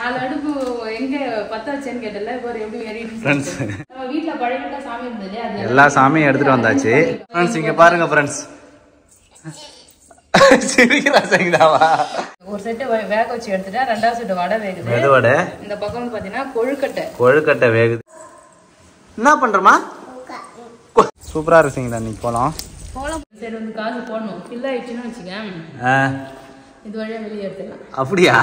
4 அடுப்பு எங்க பத்த வச்சேன்னு கேட்டல பாரு எப்படி எரியுது फ्रेंड्स நம்ம வீட்ல பழைய சாமி இருந்தது அது எல்லா சாமியும் எடுத்துட்டு வந்தாச்சு फ्रेंड्स இங்க பாருங்க फ्रेंड्स சிரிக்கிறா சங்கடாவா ஒரு செட் வேக வச்சு எடுத்துட்டா ரெண்டாவது செட் வடை வேகுது மெது வடை இந்த பக்கம் பாத்தீனா கொழுக்கட்டை வேகுது என்ன பண்றமா சூப்பரா இருக்குங்க நீ போலாம் சரி வந்து காசு போடணும் ஃபில் ஆயிடுச்சுன்னு வெச்சுங்க இது வழியா வெளிய எடுத்துடலாம் அப்படியே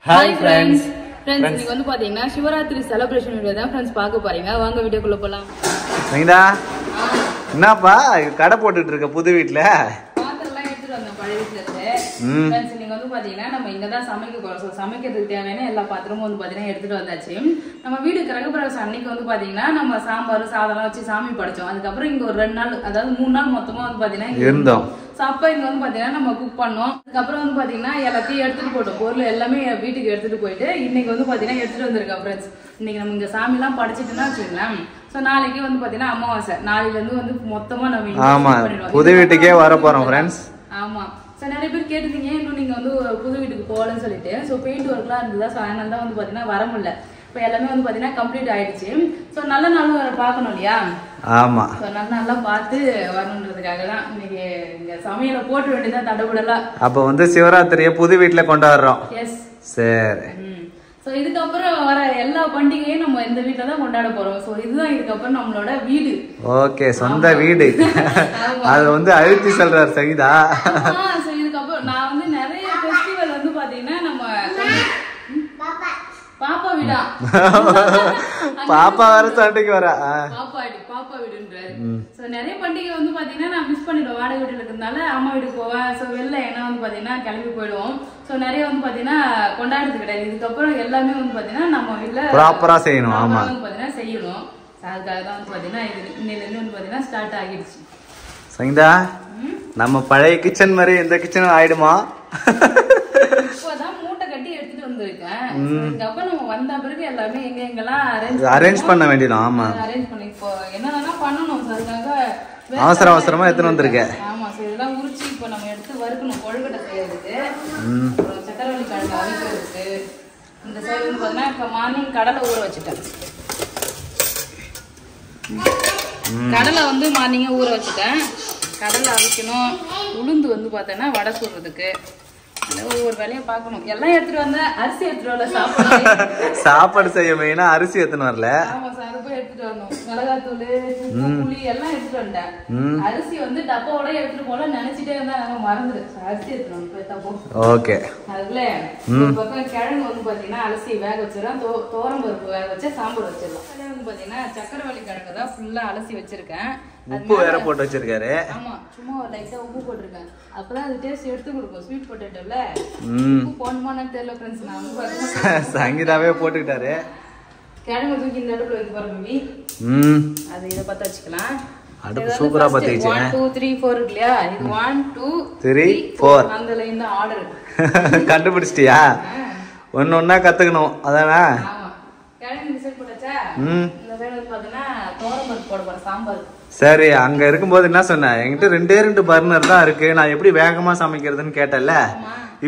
ஹாய் फ्रेंड्स நீங்க வந்து பாத்தீங்கன்னா சிவராத்திரி செலிப்ரேஷன் வீடியோ தான் फ्रेंड्स பார்க்க போறீங்க வாங்க வீடியோக்குள்ள போலாம் சங்கடா என்னப்பா கடை போட்டுட்டு இருக்க புது வீட்ல பாத்திரம்லாம் எடுத்துட்டு வந்தேன் பழைய வீட்ல இருந்து फ्रेंड्स நீங்க வந்து பாத்தீங்கன்னா நம்ம இங்க தான் சமைக்க போறோம் சோ சமைக்கிறதுக்கு தேவையான எல்லா பாத்திரமும் வந்து பாத்தீங்கன்னா எடுத்துட்டு வந்தாச்சு நம்ம வீடு கிரகப்பிரவேசம் அன்னைக்கு வந்து பாத்தீங்கன்னா நம்ம சாம்பார் சாதம் வச்சு சாமி படைச்சோம் அதுக்கு அப்புறம் இங்க ஒரு 2 நாள் அதாவது 3 நாள் மொத்தமா வந்து பாத்தீங்கன்னா இருந்தோம் சோ அப்ப இங்க வந்து பாத்தீங்கன்னா நம்ம குக் பண்ணோம் அதுக்கு அப்புறம் வந்து பாத்தீங்கன்னா எல்லாத்தையும் எடுத்துட்டு போட்டோம் பொருள் எல்லாமே வீட்டுக்கு எடுத்துட்டு போயிட்டு இன்னைக்கு வந்து பாத்தீங்கன்னா எடுத்துட்டு வந்திருக்கோம் फ्रेंड्स இன்னைக்கு நம்ம இங்க சாமி எல்லாம் படைச்சிட்டுனா வச்சுக்கலாம் சோ நாளைக்கு வந்து பாத்தீங்கன்னா அமாவாசை நாளையில இருந்து வந்து மொத்தமா நம்ம ஆமா புது வீட்டுக்கே வர போறோம் फ्रेंड्स ஆமா சோ நிறைய பேர் கேட்டிருந்தீங்க இன்னும் நீங்க வந்து புது வீட்டுக்கு போகலன்னு சொல்லிட்டு சோ பெயிண்ட் ஒர்க்லாம் இருந்ததா சோ அதனால தான் வந்து பாத்தீங்கன்னா வர முடியல இப்போ எல்லாமே வந்து பாத்தீங்கன்னா கம்ப்ளீட் ஆயிடுச்சு சோ நல்ல நாளும் வர பார்க்கணும் இல்லையா ஆமா சோ நல்லா பார்த்து வரணுன்றதுக்காக தான் இன்னைக்கு இங்க சமையல போட்டு வேண்டியதா தடபுடலாம் அப்ப வந்து சிவராத்திரியை புது வீட்ல கொண்டாடுறோம் எஸ் சரி சோ இதுக்கப்புறம் வர எல்லா பண்டிகையும் நம்ம இந்த வீட்ல தான் கொண்டாட போறோம் சோ இதுதான் இதுக்கப்புறம் நம்மளோட வீடு ஓகே சொந்த வீடு அது வந்து அழுத்தி சொல்றார் சங்கீதா சோ இதுக்கப்புறம் நான் வந்து நிறைய ஃபெஸ்டிவல் வந்து பாத்தீங்கன்னா நம்ம பாப்பா வீடா பாப்பா வர சண்டைக்கு வர பாப்பா வீடுன்றாரு சோ நிறைய பண்டிகை வந்து பாத்தீங்கன்னா நான் மிஸ் பண்ணிடுவேன் வாடகை வீட்டுல இருக்கனால அம்மா வீட்டுக்கு போவேன் சோ வெளில என்ன வந்து பாத்தீங்கன்னா கிளம்பி போயிடுவோம் சோ நிறைய வந்து பாத்தீங்கன்னா கொண்டாடுறது கிடையாது இதுக்கப்புறம் எல்லாமே வந்து பாத்தீங்கன்னா நம்ம வீட்டுல ப்ராப்பரா செய்யணும் ஆமா வந்து பாத்தீங்கன்னா செய்யணும் அதுக்காக தான் வந்து பாத்தீங்கன்னா இன்னையில இருந்து வந்து பாத்தீங்கன்னா ஸ்டார்ட் ஆகிடுச்சு சங்கீதா நம்ம பழைய கிச்சன் மாதிரி இந்த கிச்சனும் ஆயிடுமா இப்போதான் மூட்டை கட்டி எடுத்துட்டு வந்திருக்கேன் இதுக்கப்புறம் நம்ம வந்த பிறகு எல்லாமே எங்கெல்லாம் அரேஞ்ச் பண்ண வேண்டியதும் ஆமா அரேஞ்ச் பண்ணி இப்போ என்னென்ன பண்ணணும் அதுக்காக அவசரமா எடுத்துட்டு வந்திருக்கேன் ஆமா சோ இதெல்லாம் உரிச்சு இப்போ நம்ம எடுத்து வறுக்கணும் கொழுக்கட்டை செய்யறதுக்கு அப்புறம் சக்கரவள்ளி கிழங்கு அவிக்கிறதுக்கு இந்த சைடு வந்து பாத்தீங்கன்னா இப்போ மார்னிங் கடலை ஊற வச்சுட்டேன் கடலை வந்து மார்னிங்கே ஊற வச்சுட்டேன் கடலை அவிக்கணும் உளுந்து வந்து பார்த்தோன்னா வடை சுடுறதுக்கு ஒவ்வொரு வேலையும் பார்க்கணும் எல்லாம் எடுத்துட்டு வந்த அரிசி எடுத்துட்டு வரல சாப்பாடு செய்ய மெயினா அரிசி எடுத்துன்னு வரல ஆமா சார் போய் எடுத்துட்டு வரணும் மிளகாத்தூள் உப்பு புளி எல்லாம் எடுத்துட்டு வந்துட்டேன் அரிசி வந்து டப்பாவோட எடுத்துட்டு போல நினைச்சிட்டே இருந்தா நம்ம மறந்துடு அரிசி எடுத்துட்டு போய் தப்போ ஓகே அதுல ஒரு பக்கம் கிழங்கு வந்து பாத்தீங்கன்னா அரிசி வேக வச்சிடலாம் தோரம் பருப்பு வேக வச்சு சாம்பார் வச்சிடலாம் வந்து பாத்தீங்கன்னா சக்கரவள்ளி கிழங்கு தான் ஃபுல்லா அலசி வச்சிருக்கேன் உப்பு வேற போட்டு வச்சிருக்காரு ஆமா சும்மா ஒரு லைட்டா உப்பு போட்டிருக்கேன் அப்பதான் அது டேஸ்ட் எடுத்து கொடுக்கும் ஸ்வீட் பொட்டேட்டோல உப்பு போடணுமான்னு தெரியல ஃப்ரெண்ட்ஸ் நான் சங்கீதாவே போட்டுக்கிட்டாரு கிழங்கு தூக்கி இந்த அடுப்புல வைக்க போறேன் மம்மி அது இத பத்த வச்சுக்கலாம் அடுப்பு சூப்பரா பத்த வச்சு 1 2 3 4 இருக்கு இல்லையா இது 1 2 3 4 அந்த லைன் தான் ஆர்டர் கண்டுபிடிச்சிட்டியா ஒண்ணொண்ணா கத்துக்கணும் அதானே ஆமா கிழங்கு டிசைட் போட்டாச்சா இந்த சைடு வந்து பாத்தீங்கன்னா தோரம்பருப்பு போட போறேன் சாம்பார் சரி அங்க இருக்கும்போது என்ன சொன்ன என்கிட்ட 2 பர்னர் தான் இருக்கு நான் எப்படி வேகமா சமைக்கிறதுன்னு கேட்டல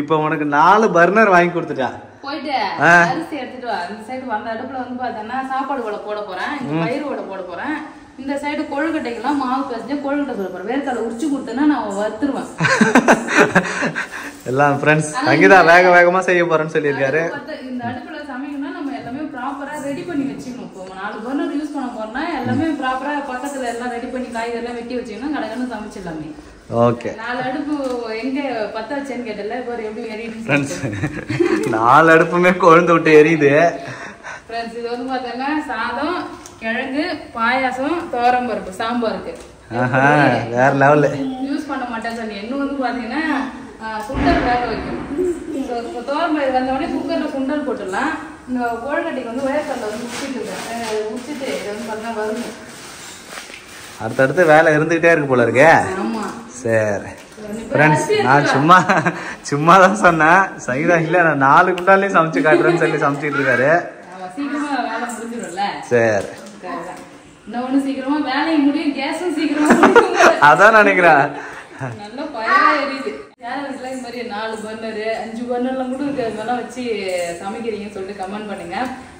இப்போ உனக்கு 4 பர்னர் வாங்கி கொடுத்துட்டேன் போயிட்டு அரிசி எடுத்துட்டு வா இந்த சைடு வந்த அடுப்புல வந்து பாத்தீங்கன்னா சாப்பாடு வடை போட போறேன் பயிறு வடை போட போறேன் இந்த சைடு கொழுக்கட்டைக்கெல்லாம் மாவு பசஞ்சு கொழுக்கட்டை போட போறேன் வேர்க்கடலை உரிச்சு கொடுத்தேன்னா நான் வறுத்துருவேன் எல்லாம் ஃப்ரெண்ட்ஸ் சங்கீதா வேகமா செய்ய போறேன்னு சொல்லியிருக்காரு இந்த அடுப்புல சமைக்கணும்னா நம்ம எல்லாமே ப்ராப்பரா ரெடி பண்ணி வச்சுக்கணும் இப்போ 4 பர்னர் யூஸ் பண்ண போறோம்னா எல்லாமே ப்ராப்பரா பக்கத்துல எல்லாம் ரெடி பண்ணி காய்கறி எல்லாம் வெட்டி வச்சீங்கன்னா கடகன்னு சமைச்சிடலாமே ஓகே 4 அடுப்பு எங்க பத்த வச்சேன்னு கேட்டல பாரு எப்படி எரியுது ஃப்ரெண்ட்ஸ் 4 அடுப்புமே கொழுந்து விட்டு எரியுது ஃப்ரெண்ட்ஸ் இது வந்து பாத்தீங்கன்னா சாதம் கிழங்கு பாயாசம் தோரம் பருப்பு சாம்பாருக்கு வேற லெவல் யூஸ் பண்ண மாட்டேன்னு சொல்லி இன்னும் வந்து பாத்தீங்கன்னா சுண்டல் வேக வைக்கணும் தோரம் பயிர் வந்த உடனே குக்கர்ல சுண்டல் போட்டுடலாம் இந்த கோழக்கட்டைக்கு வந்து வேர்க்கடலை வந்து உச்சிட்டு இதை வந்து பாத்தீங்கன்னா வரணும் அடுத்தடுத்து வேலை இருந்துகிட்டே இருக்கு போல இருக்கே சரி ஃப்ரெண்ட்ஸ் நான் சும்மா தான் சொன்னேன் சங்கீதா இல்ல நான் 4 குண்டாலையும் சமைச்சு காட்டுறேன்னு சொல்லி சமைச்சிட்டு இருக்காரு சரி அதான் நினைக்கிறேன் யாரும் வீட்டுல இந்த மாதிரி 4 பர்னர் 5 பர்னர்லாம் கூட இருக்கு, அதெல்லாம் வச்சு சமைக்கிறீங்கன்னு சொல்லிட்டு கமெண்ட் பண்ணுங்க.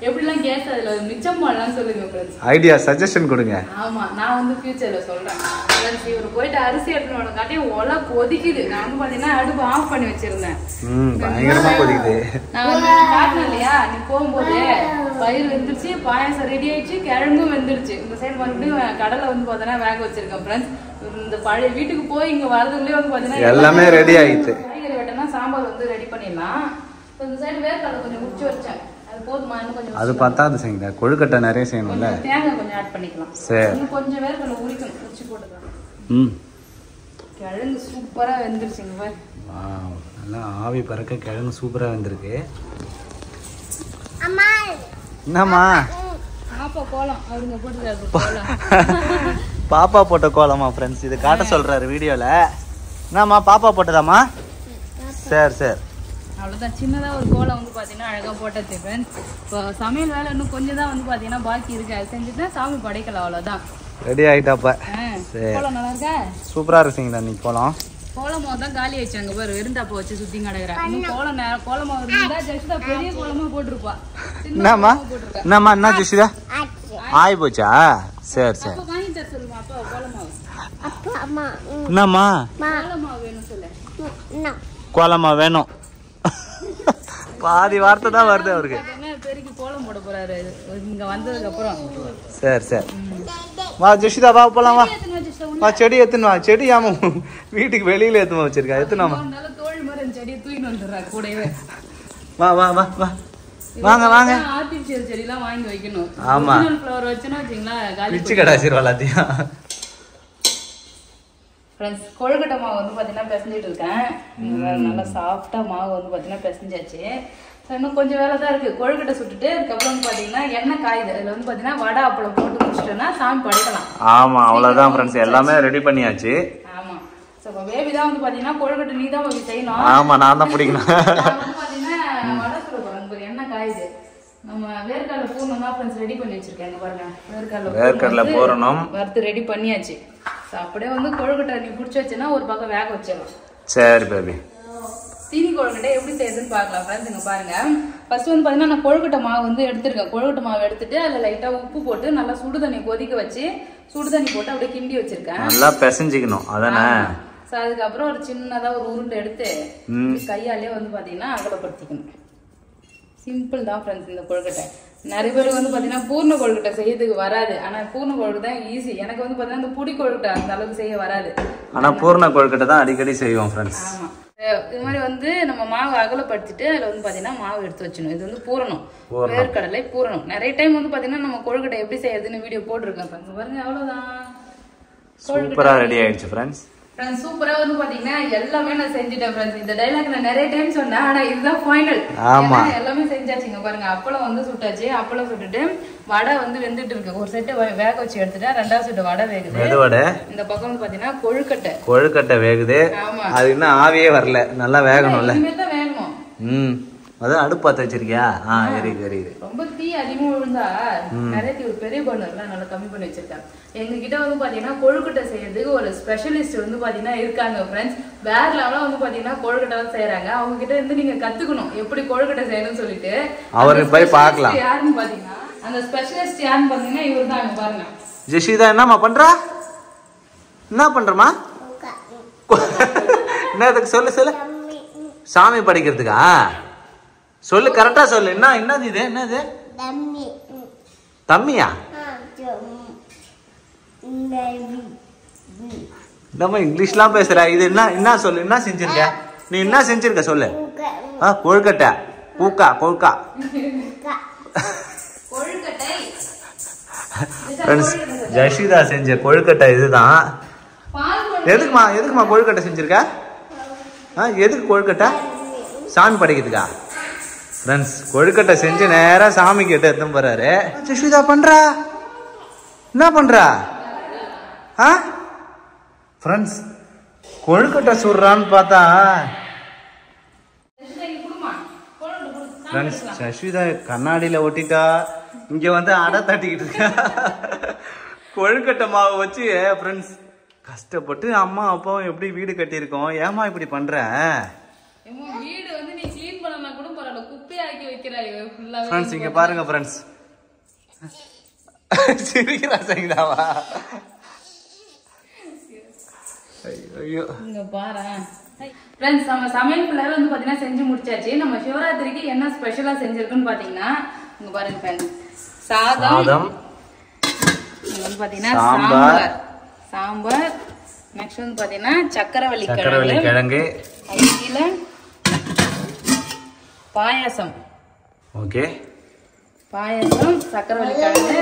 எப்படிலாம் கேஸ் அதுல மிச்சம் பண்ணலாம்னு சொல்லுங்க ஃப்ரெண்ட்ஸ். ஐடியா சஜஷன் கொடுங்க. ஆமா, நான் வந்து ஃபியூச்சர்ல சொல்றேன். ஃப்ரெண்ட்ஸ் இவர் போயிட்டு அரிசி எடுத்துட்டு வரங்காட்டி ஒலை கொதிக்குது. நான் வந்து பாத்தீங்கன்னா அடுப்பு ஆஃப் பண்ணி வச்சிருந்தேன். பயங்கரமா கொதிக்குது. நான் வந்து காட்டினேன் இல்லையா, நீ போகும்போது பயிர் வெந்துருச்சு, பாயாசம் ரெடி ஆயிடுச்சு, கிழங்கும் வெந்துருச்சு. இந்த சைடு மறுபடியும் கடலை வந்து பாத்தீங்கன்னா வேக வச்சிருக்கேன் ஃப்ரெண்ட்ஸ். இந்த பழைய வீட்டுக்கு போய் இங்க வரதுக்குள்ளே வந்து பாத்தீங்கன்னா எல்லாமே ரெடி ஆயிடுச்சு. காய்கறி வெட்டனா சாம்பார் வந்து ரெடி பண்ணிடலாம். இந்த சைடு வேர்க்கடலை கொஞ்சம் முடிச்சு வச்சேன், அது போதுமா? இன்னும் கொஞ்சம் அது பத்தாது செய்யுங்க, கொழுக்கட்டை நிறைய செய்யணும்ல. தேங்காய் கொஞ்சம் ஆட் பண்ணிக்கலாம். சரி, இன்னும் கொஞ்சம் வேர்க்கடலை உரிக்கணும், உரிச்சு போட்டுக்கலாம். கிழங்கு சூப்பரா வெந்துருச்சுங்க பாரு. வாவ், நல்லா ஆவி பறக்க கிழங்கு சூப்பரா வெந்திருக்கு. அம்மா என்னம்மா? பாப்பா கோலம் அவங்க போட்டுருக்காரு கோலம். பாப்பா போட்ட கோலமா ஃப்ரெண்ட்ஸ், இது காட்ட சொல்றாரு வீடியோல. என்னம்மா பாப்பா போட்டதாம்மா? சரி சரி, அவ்வளோதான். சின்னதாக ஒரு கோலம் வந்து பார்த்தீங்கன்னா அழகாக போட்டது ஃப்ரெண்ட்ஸ். இப்போ சமையல் வேலை இன்னும் கொஞ்சம் தான் வந்து பார்த்தீங்கன்னா பாக்கி இருக்கு, அது செஞ்சுட்டு சாமி படைக்கலாம், அவ்வளோதான். ரெடி ஆயிட்டாப்ப. சரி, கோலம் நல்லா இருக்கா? சூப்பரா இருக்குங்க இன்னைக்கு கோலம். கோலமாவு தான் காலி ஆயிடுச்சு அங்கே பாரு, வெறுந்தாப்ப வச்சு சுத்தி கிடக்குறேன். இன்னும் கோலமாவு இருந்தா ஜெஸ்டா பெரிய கோலமா போட்டிருப்பா. என்னம்மா என்னம்மா என்ன ஜெஷிதா ஆயி போச்சா? சரி சரி, அப்பா வாங்கி தர சொல்லுமா அப்பா கோலமாவு. அப்பா அம்மா என்னம்மா கோலமாவு வேணும் சொல்லு. கோலமா வேணும். பாதி வார்த்தை தான் வருது அவருக்கு. பெருக்கி கோலம் போட போறாரு இங்க வந்ததுக்கு அப்புறம். சரி சரி, வா ஜெஷிதா வா போலாம், வா வா, செடி எத்துன்னு வா. செடி ஆமா வீட்டுக்கு வெளியில எத்துமா வச்சிருக்கா, எத்துனாமா? தோல் மாதிரி செடியை தூக்கின்னு வந்துடுறாரு கூடவே. வா வா வா வா, வாங்க வாங்க. ஆர்டிபிஷியல் செடிலாம் வாங்கி வைக்கணும். ஆமா, ஃப்ளவர் வச்சுனா வச்சீங்களா காலி பிச்சு கடாசிரும் எல்லாத்தையும். ஃப்ரெண்ட்ஸ் கொழுக்கட்டை மாவு வந்து பார்த்தீங்கன்னா பிசைஞ்சிட்டு இருக்கேன். நல்லா சாஃப்டாக மாவு வந்து பார்த்தீங்கன்னா பிசைஞ்சாச்சு. இன்னும் கொஞ்சம் வேலை தான் இருக்குது. கொழுக்கட்டை சுட்டுட்டு அதுக்கப்புறம் வந்து பார்த்தீங்கன்னா எண்ணெய் காயுது. அதில் வந்து பார்த்தீங்கன்னா வடை அப்பளம் போட்டு முடிச்சிட்டோன்னா சாமி படைக்கலாம். ஆமாம், அவ்வளோதான் ஃப்ரெண்ட்ஸ், எல்லாமே ரெடி பண்ணியாச்சு. ஆமாம், ஸோ இப்போ பேபி தான் வந்து பார்த்தீங்கன்னா கொழுக்கட்டை நீ தான் செய்யணும். ஆமாம், நான் தான் பிடிக்கணும். வந்து பார்த்தீங்கன்னா வடை சுட போகிறேன், எண்ணெய் காயுது. நம்ம வேர்க்கடலை பூர்ணம் தான் ஃப்ரெண்ட்ஸ் ரெடி பண்ணி வச்சிருக்கேன். பாருங்க, வேர்க்கடலை பூரணம் வறுத்து ரெடி பண்ணியாச்சு. அப்படியே வந்து கொழுக்கட்டை நீ பிடிச்சி வச்சுன்னா ஒரு பக்கம் வேக வச்சிடலாம். சரி பேபி, சீனி கொழுக்கட்டை எப்படி செய்யுதுன்னு பார்க்கலாம் ஃப்ரெண்ட்ஸ். இங்க பாருங்க, ஃபர்ஸ்ட் வந்து பார்த்தீங்கன்னா நான் கொழுக்கட்டை மாவு வந்து எடுத்துருக்கேன். கொழுக்கட்டை மாவு எடுத்துட்டு அதில் லைட்டாக உப்பு போட்டு நல்லா சுடு தண்ணி கொதிக்க வச்சு சுடு தண்ணி போட்டு அப்படியே கிண்டி வச்சிருக்கேன். நல்லா பிசைஞ்சிக்கணும் அதானே. ஸோ அதுக்கப்புறம் ஒரு சின்னதாக ஒரு உருண்டை எடுத்து கையாலே வந்து பார்த்தீங்கன்னா அகலப்படுத்திக்கணும். சிம்பிள் தான் ஃப்ரெண்ட்ஸ் இந்த கொழுக்கட்டை. நிறைய பேருக்கு வந்து பார்த்தீங்கன்னா பூர்ண கொழுக்கட்டை செய்யறதுக்கு வராது. ஆனால் பூர்ண கொழுக்கட்டை தான் ஈஸி. எனக்கு வந்து பார்த்தீங்கன்னா இந்த புடி கொழுக்கட்டை அந்த அளவுக்கு செய்ய வராது. ஆனால் பூர்ண கொழுக்கட்டை தான் அடிக்கடி செய்வோம் ஃப்ரெண்ட்ஸ். ஆமாம், இது மாதிரி வந்து நம்ம மாவு அகலப்படுத்திட்டு அதில் வந்து பார்த்தீங்கன்னா மாவு எடுத்து வச்சிடணும். இது வந்து பூரணம், வேர்க்கடலை பூரணம். நிறைய டைம் வந்து பார்த்தீங்கன்னா நம்ம கொழுக்கட்டை எப்படி செய்யறதுன்னு வீடியோ போட்டிருக்கேன் ஃப்ரெண்ட்ஸ். பாருங்க, அவ்வளோதான், சூப்பராக ரெடி ஆயிடுச்சு ஃப்ரெண்ட்ஸ். சூப்பரா வந்து பாத்தீங்கன்னா எல்லாமே நான் செஞ்சுட்டேன் ஃப்ரெண்ட்ஸ். இந்த டைலாக் நான் நிறைய டைம் சொன்னேன், ஆனா இதுதான் ஃபைனல். ஆமா, எல்லாமே செஞ்சாச்சுங்க. பாருங்க, அப்பளம் வந்து சுட்டாச்சு. அப்பளம் சுட்டுட்டு வடை வந்து வெந்துட்டு இருக்கு. ஒரு செட்டு வேக வச்சு எடுத்துட்டேன், ரெண்டாவது செட்டு வடை வேகுது. இந்த பக்கம் வந்து பாத்தீங்கன்னா கொழுக்கட்டை வேகுது. ஆமா, அது இன்னும் ஆவியே வரல, நல்லா வேகணும்ல. இனிமேல் வேகணும். அதான் அடுப்பு பார்த்து வச்சிருக்கியா? எரியுது. ரொம்ப தீ அதிகமா விழுந்தா நிறைய தீ, ஒரு பெரிய பர்னர்லாம் நல்லா கம்மி பண்ணி வச்சிருக்காங்க. எங்க கிட்ட வந்து பாத்தீங்கன்னா கொழுக்கட்டை செய்யறதுக்கு ஒரு ஸ்பெஷலிஸ்ட் வந்து பாத்தீங்கன்னா இருக்காங்க ஃப்ரெண்ட்ஸ். வேற லெவலாம் வந்து பாத்தீங்கன்னா கொழுக்கட்டை தான் செய்யறாங்க. அவங்க கிட்ட இருந்து நீங்க கத்துக்கணும் எப்படி கொழுக்கட்டை செய்யணும்னு சொல்லிட்டு. அவருக்கு போய் பார்க்கலாம். யாருன்னு பாத்தீங்கன்னா அந்த ஸ்பெஷலிஸ்ட் யாருன்னு பாத்தீங்கன்னா இவர் தான். பாருங்க, ஜெஷிதா என்னம்மா பண்றா? என்ன பண்றமா? என்னதுக்கு சொல்லு சாமி படிக்கிறதுக்கா? சொல்லு, கரெக்டா சொல்லு. என்னது இது? என்னது தம்மியா? நம்ம இங்கிலீஷ்லாம் பேசுற. இது என்ன சொல்லு, என்ன செஞ்சிருக்க நீ? என்ன செஞ்சிருக்க சொல்லு. கொழுக்கட்டை கொழுக்கா. ஜஷிதா செஞ்ச கொழுக்கட்டை இதுதான். எதுக்குமா கொழுக்கட்டை செஞ்சிருக்க? எதுக்கு கொழுக்கட்டை? சாமி படைக்கிறதுக்கா? ஃப்ரெண்ட்ஸ், கொழுக்கட்டை செஞ்சு நேரா சாமி கிட்ட எடுத்து போறாரு. ஜஷிதா பண்றா, என்ன பண்றா? ஃப்ரெண்ட்ஸ், கொழுக்கட்டை சுடுறான்னு பார்த்தா ஃப்ரெண்ட்ஸ் ஜஷிதா கண்ணாடியில ஒட்டிட்டா. இங்க வந்து அடை தட்டிக்கிட்டு இருக்கா கொழுக்கட்டை மாவு வச்சு. ஃப்ரெண்ட்ஸ், கஷ்டப்பட்டு அம்மா அப்பாவும் எப்படி வீடு கட்டியிருக்கோம், ஏமா இப்படி பண்ற? வீடு வந்து நீ க்ளீன் பண்ணனா கூட பரவாயில்ல, குப்பையாக்கி வைக்கிறாய் ஃபுல்லாவே. ஃப்ரெண்ட்ஸ் இங்க பாருங்க ஃப்ரெண்ட்ஸ், சிரிக்கிறா சைதாவா? ஐயோ இங்க பாரு ஃப்ரெண்ட்ஸ், நம்ம சமையல் ஃபுல்லாவே வந்து பாத்தீங்கன்னா செஞ்சு முடிச்சாச்சு. நம்ம சிவராத்திரிக்கு என்ன ஸ்பெஷலா செஞ்சிருக்குன்னு பாத்தீங்கன்னா இங்க பாருங்க ஃப்ரெண்ட்ஸ், சாதம், இங்க வந்து பாத்தீங்கன்னா சாம்பார், நெக்ஸ்ட் வந்து பாத்தீங்கன்னா சக்கரவள்ளி கிழங்கு, அதுல பாயாசம். ஓகே, பாயாசம், சக்கரவள்ளி கிழங்கு,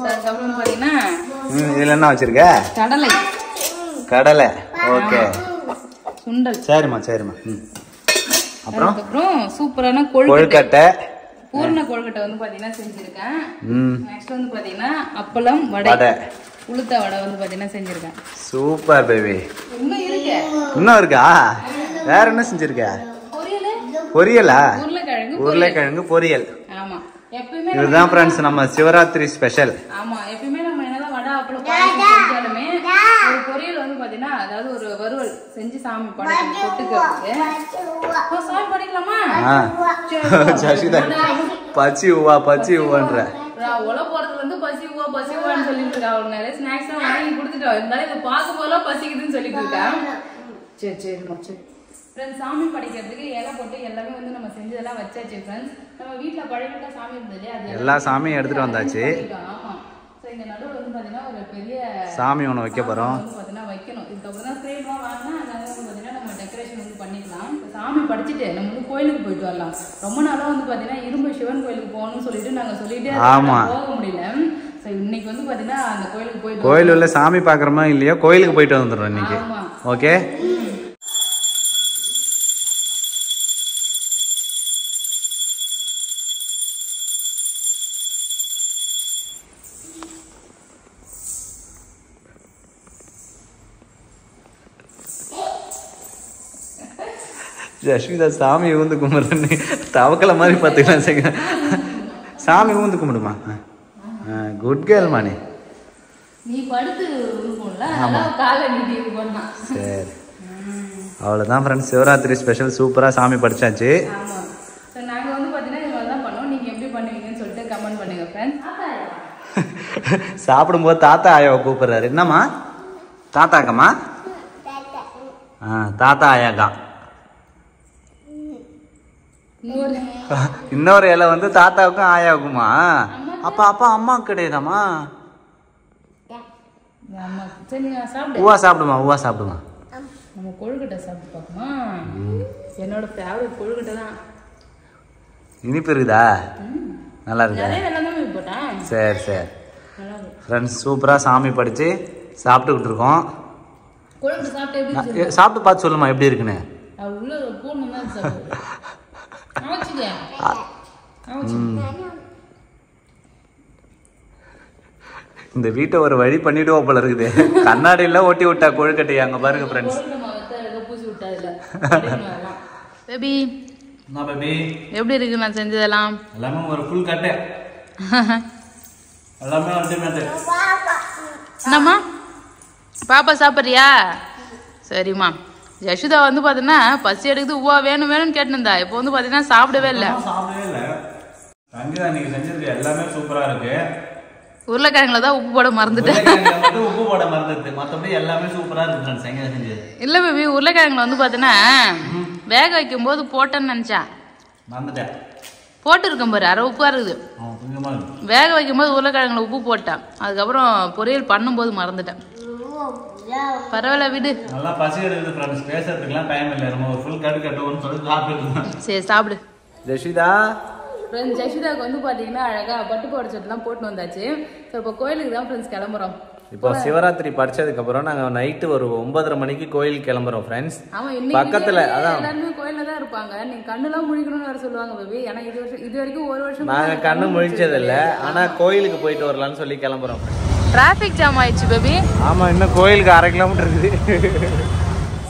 அதுக்கப்புறம் பாத்தீங்கன்னா இதுல என்ன வச்சிருக்க? கடலை. ஓகே, சுண்டல். சரிம்மா. அப்புறம் சூப்பரான கொழுக்கட்டை, பூர்ண கொழுக்கட்டை வந்து பாத்தீங்கன்னா செஞ்சிருக்கேன். நெக்ஸ்ட் வந்து பாத்தீங்கன்னா அப்பளம், வடை, உளுத்த வடை வந்து பாத்தீங்கன்னா செஞ்சிருக்கேன். Super baby. இன்னும் இருக்கா? வேற என்ன செஞ்சிருக்க? பொரியலா? உருளைக்கிழங்கு பொரியல். ஆமா, எப்பவுமே இதுதான் ஃப்ரெண்ட்ஸ் நம்ம சிவராத்திரி ஸ்பெஷல். ஆமா, எப்பவுமே நம்ம என்னதான் வடை அப்பளம் செஞ்சாலுமே ஒரு பொரியல் வந்து பாத்தீங்கன்னா, அதாவது ஒரு வறுவல் செஞ்சு சாமி பொட்டுக்கிறதுக்கு. சாமி படிக்கலாமா? சசிதா பச்சி ஊவான்ற ஒல போறதுல இருந்து பசி ஊவான்னு சொல்லிட்டு இருக்கா. அவங்க நிறைய ஸ்நாக்ஸ் எல்லாம் வாங்கி கொடுத்துட்டோம், இருந்தாலும் இதை பார்க்கும் போதெல்லாம் பசிக்குதுன்னு சொல்லிட்டு இருக்கா. சரி ஃப்ரெண்ட்ஸ், சாமி படைக்கிறதுக்கு இலை போட்டு எல்லாமே வந்து நம்ம செஞ்சதெல்லாம் வச்சாச்சு ஃப்ரெண்ட்ஸ். நம்ம வீட்டுல பழைய சாமி இருந்தது, அது எல்லா சாமியும் எடுத்துட்டு வந்தாச்சு. ஆமா, சோ இந்த நடுவுல வந்து பாத்தீங்கன்னா ஒரு பெரிய சாமி ஒண்ணு வைக்க போறோம். பாத்தீங்கன்னா வைக்கணும். இதுக்கப்புறம் தான் ஃப்ரேம்லாம் வாங்கினா அதனால வந்து பாத்தீங்கன்னா நம்ம டெக்கரேஷன் வந்து பண்ணிக்கலாம். சாமி படிச்சுட்டு நம்ம வந்து கோயிலுக்கு போயிட்டு வரலாம். ரொம்ப நாளா வந்து பாத்தீங்கன்னா இரும்பு சிவன் கோயிலுக்கு போகணும்னு சொல்லிட்டு நாங்க சொல்லிட்டே போக முடியல. சோ இன்னைக்கு வந்து பாத்தீங்கன்னா அந்த கோயிலுக்கு போயிட்டு கோயில் உள்ள சாமி பாக்குறோமா இல்லையா, கோயிலுக்கு போயிட்டு வந்துடுறோம் இன்னைக்கு. ஓகே, ஜஸ்விதா சாமி ஊந்து கும்பிடுறேன்னு தவக்கலை மாதிரி பார்த்துக்கலாம். சாமி ஊந்து கும்பிடுமா? குட் கேர்ள் மானி. சரி, அவ்வளோதான் ஃப்ரெண்ட்ஸ், சிவராத்திரி ஸ்பெஷல் சூப்பராக சாமி படிச்சாச்சு. சாப்பிடும்போது தாத்தா ஆயாவை கூப்பிடுறாரு. என்னம்மா தாத்தாக்கம்மா? தாத்தா ஆயாக்கா. இன்னொரு இலை வந்து தாத்தாவுக்கும் ஆயாவுக்குமா? அப்பா அம்மா கிடையாதாம்மா? ஊவா சாப்பிடுமா? நம்ம கொழுக்கட்டை சாப்பிட்டு பார்க்கமா? என்னோட ஃபேவரட் கொழுக்கட்டை தான். இனிப்பு இருக்குதா? நல்லா இருக்கா? சரி ஃப்ரெண்ட்ஸ், சூப்பராக சாமி படிச்சு சாப்பிட்டுக்கிட்டு இருக்கோம். சாப்பிட்டு பார்த்து சொல்லுமா எப்படி இருக்குன்னு. இந்த வீட்டை ஒரு வழி பண்ணிடுவோம் போல இருக்குது. கண்ணாடியில ஓட்டி விட்டா கொழுக்கட்டை. அங்க பாருங்க ஃப்ரெண்ட்ஸ். பேபி எப்படி இருக்கு நான் செஞ்சதெல்லாம்? எல்லாமே ஒரு ஃபுல் கட்டை. எல்லாமே அல்டிமேட். என்னம்மா பாப்பா சாப்பிட்றியா? சரிம்மா. யசுதா வந்து பாத்தீங்கன்னா பசி எடுக்குது, உவா வேணும்னு கேட்டுருந்தா. இப்போ வந்து பாத்தீங்கன்னா சாப்பிடவே இல்லை. சங்கீதா நீங்க செஞ்சது எல்லாமே சூப்பரா இருக்கு. உருளைக்கிழங்குல தான் உப்பு போட மறந்துட்டேன். மற்றபடி எல்லாமே சூப்பரா இருக்கு சங்கீதா செஞ்சது. இல்ல பேபி, உருளைக்கிழங்குல வந்து பாத்தீங்கன்னா வேக வைக்கும் போது போட்டேன்னு நினைச்சேன், மறந்துட்டேன். போட்டு இருக்கும் பாரு, அரை உப்பா இருக்குது. வேக வைக்கும் போது உருளைக்கிழங்குல உப்பு போட்டேன், அதுக்கப்புறம் பொரியல் பண்ணும்போது மறந்துட்டேன். பரவாயில்ல விடு. நல்லா பசி எடுக்குது ஃப்ரெண்ட்ஸ், பேசுறதுக்குலாம் டைம் இல்ல. நம்ம ஒரு ஃபுல் கட்டு கட்டுவோம்னு சொல்லி சாப்பிட்டுருக்கோம். சரி சாப்பிடு. ஜெஷிதா ஃப்ரெண்ட்ஸ், ஜெஷிதாக்கு வந்து பாத்தீங்கன்னா அழகா பட்டு போட சட்டெல்லாம் போட்டு வந்தாச்சு. ஸோ இப்போ கோயிலுக்கு தான் ஃப்ரெண்ட்ஸ் கிளம்புறோம். இப்போ சிவராத்திரி படிச்சதுக்கு அப்புறம் நாங்க நைட்டு ஒரு 9:30 மணிக்கு கோயிலுக்கு கிளம்புறோம் ஃப்ரெண்ட்ஸ். பக்கத்துல அதான் எல்லாருமே கோயில்ல தான் இருப்பாங்க. நீங்க கண்ணெல்லாம் முழிக்கணும்னு வேற சொல்லுவாங்க பேபி. ஏன்னா இது வரைக்கும் ஒரு வருஷம் நாங்க கண்ணு முழிச்சது இல்ல, ஆனா கோயிலுக்கு போயிட்டு வரலாம்னு சொல்லி கிளம்புறோம். டிராபிக் ஜாம் ஆயிடுச்சு பேபி. ஆமா, இன்னும் கோயிலுக்கு 1/2 கிலோமீட்டர் இருக்குது.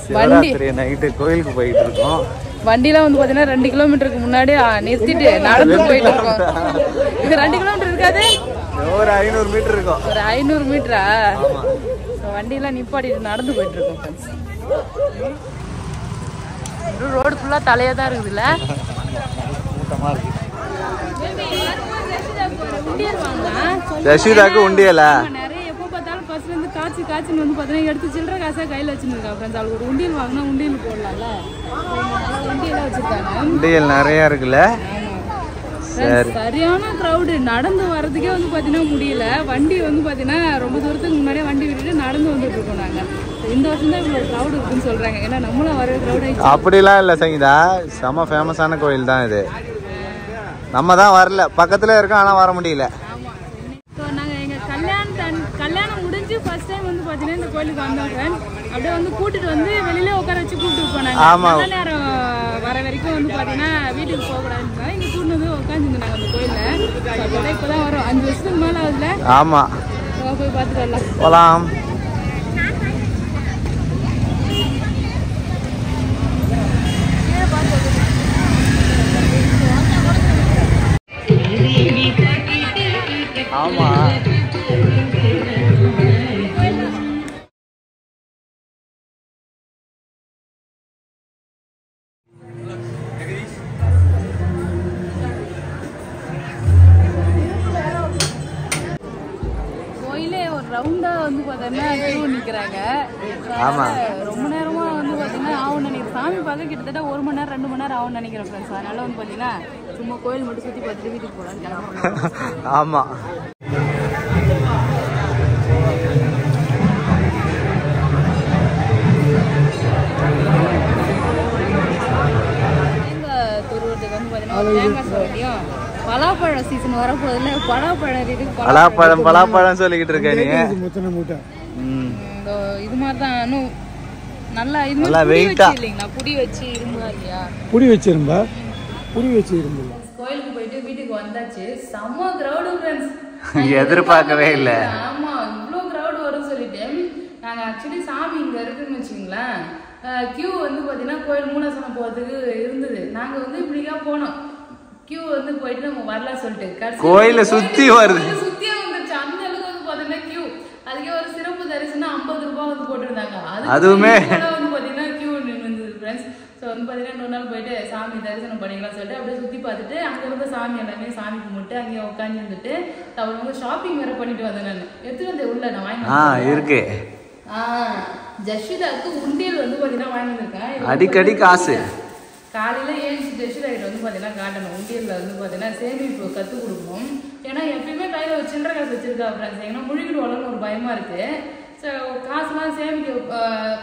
சிவராத்திரி நைட்டு கோயிலுக்கு போயிட்டு இருக்கோம். வண்டிலாம் வந்து பாத்தீங்கன்னா 2 கிலோமீட்டருக்கு முன்னாடி நிறுத்திட்டு நடந்து போயிட்டு இருக்கோம். இது 2 கிலோமீட்டர் இருக்காது, ஒரு 500 மீட்டர் இருக்கும். ஒரு 500 மீட்டரா? வண்டியெல்லாம் நிப்பாட்டிட்டு நடந்து போயிட்டு இருக்கோம் ஃப்ரெண்ட்ஸ். ரோடு ஃபுல்லா தலையா தான் இருக்குதுல்ல. ஜஷிதாக்கு உண்டியலா நிறைய எப்போ பார்த்தாலும் பஸ்ல இருந்து காய்ச்சின்னு வந்து பார்த்தீங்கன்னா எடுத்து சில்லற காசா கையில வச்சுருக்கா ஃப்ரெண்ட்ஸ். அவளுக்கு ஒரு உண்டியல் வாங்கினா உண்டியல் போடலாம்ல. உண்டியெல்லாம் வச்சிருக்காங்க. உண்டியல் நிறைய இருக்குல்ல. சரியான கிரௌடு. நடந்து வர்றதுக்கே வந்து பாத்தீங்கன்னா முடியல. வண்டி வந்து பாத்தீங்கன்னா ரொம்ப தூரத்துக்கு முன்னாடியே வண்டி விட்டுட்டு நடந்து வந்துட்டு இருக்கோம் நாங்க. இந்த வருஷம் தான் இவ்வளவு கிரௌடு இருக்குன்னு சொல்றாங்க. ஏன்னா நம்மளும் வர கிரௌட் ஆயிடுச்சு. அப்படிலாம் இல்ல சங்கீதா, செம ஃபேமஸான கோயில் தான் இது. நம்ம தான் வரல, பக்கத்துல இருக்கோம் ஆனா வர முடியல. நாங்க எங்க கல்யாணம் முடிஞ்சு ஃபர்ஸ்ட் டைம் வந்து பாத்தீங்கன்னா இந்த கோயிலுக்கு வந்தோம். அப்படியே வந்து கூட்டிட்டு வந்து வெளியில உட்கார வச்சு கூட்டிட்டு போனாங்க. நல்ல நேரம் வர வரைக்கும் வந்து பாத்தீங்கன்னா வீட்டுக்கு போக கூடாதுன்னு இங்க கூட்டு வந்து உட்காந்துருந்தாங்க அந்த கோயில்ல. இப்பதான் வரும் 5 வருஷத்துக்கு மேல ஆகுதுல. ஆமா, போய் பார்த்துட்டு வரலாம். போலாம். ஆமா, கோயிலே ஒரு ரவுண்டா வந்து பாத்தீங்கன்னா கியூ நிக்கிறாங்க. ரொம்ப நேரமா வந்து பாத்தீங்கன்னா ஆகும் நினைக்கிறேன். சாமி பார்க்க கிட்டத்தட்ட 1 மணி நேரம் 2 மணி நேரம் ஆகும் நினைக்கிறேன் ஃப்ரெண்ட்ஸ். அதனால வந்து பாத்தீங்கன்னா சும்மா கோயில் மட்டும் சுத்தி பார்த்துட்டு வீட்டுக்கு போகலான்னு. ஆமா, பலாப்பழ சீசன் வரப்போதுல. பலாப்பழம் சொல்லிக்கிட்டு இருக்க நீ. இது மாதிரி தான் இன்னும் நல்லா இது மாதிரி வெயிட்டா இல்லைங்களா? புடி வச்சு இரும்பா இல்லையா? புடி வச்சு இரும்பா, புடி வச்சு இரும்பு. கோயிலுக்கு போயிட்டு வீட்டுக்கு வந்தாச்சு. செம்ம கிரௌடு ஃப்ரெண்ட்ஸ். எதிர்பார்க்கவே இல்ல. ஆமா, இவ்வளோ கிரௌடு வரும்னு சொல்லிட்டு நாங்க ஆக்சுவலி சாமி இங்க இருக்குன்னு வச்சுங்களேன். கியூ வந்து பாத்தீங்கன்னா கோயில் மூலாசனம் போறதுக்கு இருந்தது. நாங்க வந்து இப்படிதான் போனோம். கியூ வந்து போயிட்டு நம்ம வரலாம் சொல்லிட்டு கோயில சுத்தி வருது. சுத்தியே வந்துருச்சு. அந்த அளவுக்கு வந்து பாத்தீங்கன்னா கியூ. அதுக்கே ஒரு சிறப்பு தரிசனம் 50 ரூபாய் வந்து போட்டுருந்தாங்க. அதுவுமே வந்து பாத்தீங்கன்னா கியூ நின்று ஃப்ரெண்ட்ஸ். ஸோ வந்து பாத்தீங்கன்னா இன்னொரு நாள் போயிட்டு சாமி தரிசனம் பண்ணிக்கலாம் சொல்லிட்டு அப்படியே சுத்தி பார்த்துட்டு அங்க இருந்த சாமி எல்லாமே சாமி கும்பிட்டு அங்கேயே உட்காந்து இருந்துட்டு அப்புறம் வந்து ஷாப்பிங் வேற பண்ணிட்டு வந்தேன். நான் எடுத்துட்டு வந்து உள்ள நான் வாங்கி இருக்கு. ஜஷிதாக்கு உண்டியல் வந்து பாத்தீங்கன்னா வாங்கி வந்திருக்கேன். அடிக்கடி காசு காலையில ஏஞ்சி ஜஷிதா கிட்ட வந்து பாத்தீங்கன்னா காட்டணும். உண்டியல்ல வந்து பாத்தீங்கன்னா சேமிப்பு கத்து கொடுக்கணும். ஏன்னா எப்பயுமே கையில ஒரு சில்லற காசு வச்சிருக்கா ஃப்ரெண்ட்ஸ். ஏன்னா முழுகிடுவாளன்னு ஒரு பயமா இருக்கு. ஸோ காசுலாம்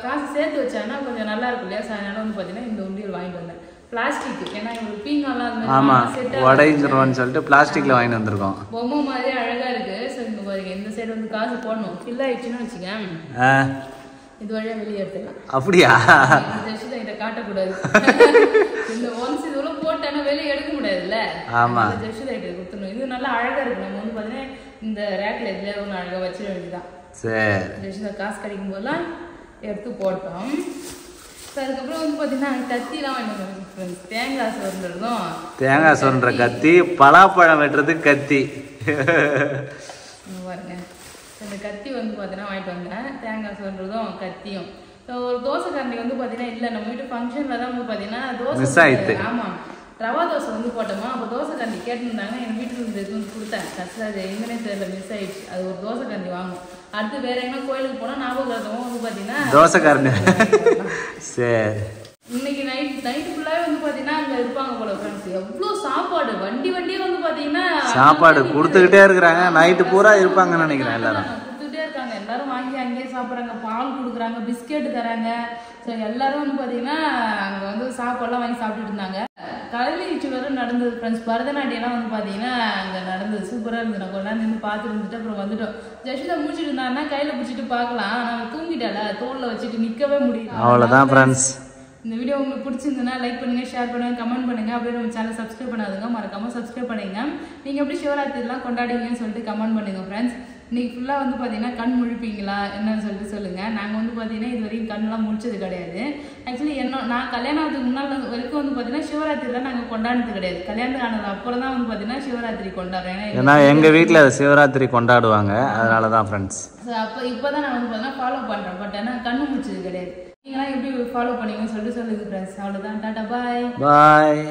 காசு சேர்த்து வச்சாங்கன்னா கொஞ்சம் நல்லா இருக்கும் இல்லையா? அதனால வந்து பாத்தீங்கன்னா இந்த உண்டியல் வாங்கிட்டு வந்தேன். பிளாஸ்டிக். ஏன்னா இவங்களுக்கு பீங்காலாம் உடைஞ்சிரும்னு சொல்லிட்டு பிளாஸ்டிக்ல வாங்கிட்டு வந்திருக்கோம். பொம்மை மாதிரி அழகா இருக்கு. ஸோ இங்க பாருங்க, இந்த சைடு வந்து காசு போடணும். ஃபில் ஆயிடுச்சுன்னு வச்சுக்க இது வழியா வெளியே எடுத்துக்கலாம். அப்படியா? ஜஷிதா இதை காட்டக்கூடாது. இந்த ஒன்ஸ் இதுல போட்டானா வெளியே எடுக்க முடியாதுல்ல. ஆமா, ஜஷிதா கிட்ட கொடுத்துடணும். இது நல்லா அழகா இருக்கு. நம்ம வந்து பாத்தீங்கன்னா இந்த ரேக்ல எதுல ஒன்று அழகா வச்சிட வேண்டியதான். சரி, ஜஷிதா காசு கிடைக்கும் போதெல்லாம் எடுத்து போட்டோம். அதுக்கப்புறம் வந்து பாத்தீங்கன்னா கத்திலாம் வாங்கிட்டு வந்தோம். தேங்காய் சுரண்டுறதும் தேங்காய் சுரண்டுற கத்தி, பலாப்பழம் வெட்டுறதுக்கு கத்தி. பாருங்க, இந்த கத்தி வந்து பாத்தீங்கன்னா வாங்கிட்டு வந்தேன். தேங்காய் சுரண்டுறதும் கத்தியும். ஒரு தோசை கரண்டி வந்து பாத்தீங்கன்னா இல்ல, நம்ம வீட்டு ஃபங்க்ஷன்ல தான் வந்து பாத்தீங்கன்னா தோசை. ஆமா, ரவா தோசை வந்து போட்டோமா. அப்போ தோசை கரண்டி கேட்டுருந்தாங்க. எங்கள் வீட்டுக்கு வந்து எடுத்து கொடுத்தேன். கஷ்டம் அது எங்கன்னே தெரியல, மிஸ் ஆயிடுச்சு. அது ஒரு தோசை கரண்டி வாங்கணும். அடுத்து வேற எங்கன்னா கோயிலுக்கு போனா ஞாபகம் வந்து பாத்தீங்கன்னா தோசை கரண்டி. சரி, இன்னைக்கு நைட்டு ஃபுல்லாவே வந்து பாத்தீங்கன்னா அங்க இருப்பாங்க போல ஃப்ரெண்ட்ஸ். எவ்வளவு சாப்பாடு, வண்டியே வந்து பாத்தீங்கன்னா சாப்பாடு கொடுத்துக்கிட்டே இருக்கிறாங்க. நைட்டு பூரா இருப்பாங்கன்னு நினைக்கிறேன். எல்லாரும் கொடுத்துக்கிட்டே இருக்காங்க. எல்லாரும் வாங்கி அங்கேயே சாப்பிட்றாங்க. பால் கொடுக்குறாங்க, பிஸ்கெட் தராங்க. ஸோ எல்லாரும் வந்து பாத்தீங்கன்னா அங்க வந்து சாப்பாடுலாம் வாங்கி சாப்பிட்டுட்டு இருந்தாங்க. கலை நிகழ்ச்சி வரை நடந்தது ஃப்ரெண்ட்ஸ். பரதநாட்டியம்லாம் வந்து பாத்தீங்கன்னா அங்க நடந்தது. சூப்பரா இருந்தது. நான் கொஞ்ச நேரம் நின்று பார்த்துட்டு இருந்துட்டு அப்புறம் வந்துட்டோம். ஜஷிதா முடிச்சுட்டு இருந்தாங்கன்னா கையில பிடிச்சிட்டு பார்க்கலாம். நம்ம தூங்கிட்டால தோல்ல வச்சுட்டு நிக்கவே முடியல. அவ்வளவுதான் ஃப்ரெண்ட்ஸ். இந்த வீடியோ உங்களுக்கு பிடிச்சிருந்ததுன்னா லைக் பண்ணுங்க, ஷேர் பண்ணுங்க, கமெண்ட் பண்ணுங்க. அப்படியே நம்ம சேனல் சப்ஸ்கிரைப் பண்ணாதுங்க, மறக்காம சப்ஸ்கிரைப் பண்ணுங்க. நீங்க எப்படி சிவராத்திரிலாம் கொண்டாடுவீங்கன்னு சொல்லிட்டு கமெண்ட் பண்ணுங்க ஃப்ரெண்ட்ஸ். இன்னைக்கு ஃபுல்லா வந்து பாத்தீங்கன்னா கண் முழிப்பீங்களா என்னன்னு சொல்லிட்டு சொல்லுங்க. நாங்க வந்து பாத்தீங்கன்னா இது வரைக்கும் கண்ணெல்லாம் முழிச்சது கிடையாது. ஆக்சுவலி நான் கல்யாணத்துக்கு முன்னாள் வரைக்கும் வந்து பாத்தீங்கன்னா சிவராத்திரிலாம் நாங்க கொண்டாடுறது கிடையாது. கல்யாணத்துக்கு ஆனது அப்புறம் தான் வந்து பாத்தீங்கன்னா சிவராத்திரி கொண்டாடுறேன். ஏன்னா எங்க வீட்டுல சிவராத்திரி கொண்டாடுவாங்க, அதனாலதான் ஃப்ரெண்ட்ஸ். அப்போ இப்போதான் நான் வந்து பாத்தீங்கன்னா ஃபாலோ பண்றேன். பட் ஆனா கண்ணு முழிச்சது கிடையாது. நீங்களாம் எப்படி ஃபாலோ பண்ணீங்கன்னு சொல்லிட்டு சொல்லுங்க ஃப்ரெண்ட்ஸ். அவ்வளவுதான். டாடா பாய். பாய்.